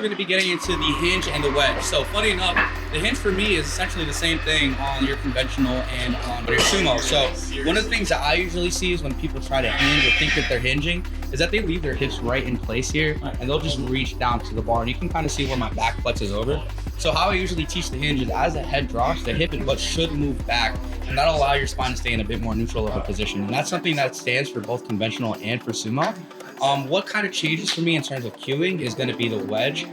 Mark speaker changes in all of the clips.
Speaker 1: going to be getting into the hinge and the wedge. So funny enough, the hinge for me is essentially the same thing on your conventional and on your sumo. So one of the things that I usually see is when people try to hinge or think that they're hinging is that they leave their hips right in place here and they'll just reach down to the bar, and you can kind of see where my back flexes over. So how I usually teach the hinge is as the head drops, the hip and butt should move back, and that'll allow your spine to stay in a bit more neutral of a position. And that's something that stands for both conventional and for sumo. What kind of changes for me in terms of cueing is going to be the wedge.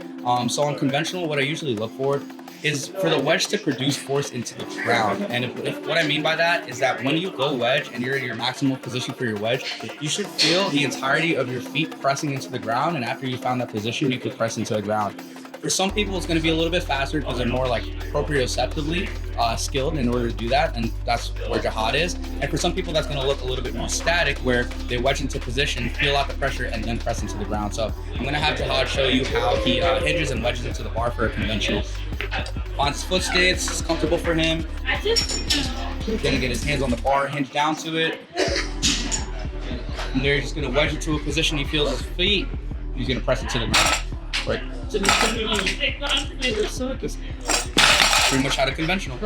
Speaker 1: So on conventional, what I usually look for is for the wedge to produce force into the ground. And if what I mean by that is that when you go wedge and you're in your maximal position for your wedge, you should feel the entirety of your feet pressing into the ground. And after you found that position, you could press into the ground. For some people, it's going to be a little bit faster because they're more like proprioceptively skilled in order to do that, and that's where jihad is. And for some people, that's going to look a little bit more static, where they wedge into position, feel out the pressure, and then press into the ground. So I'm going to have Jihad show you how he hinges and wedges into the bar for a conventional. On his foot stance, it's comfortable for him. He's going to get his hands on the bar, hinge down to it. And there, he's just going to wedge into a position. He feels his feet. He's going to press it to the ground. Right. Pretty much how to conventional.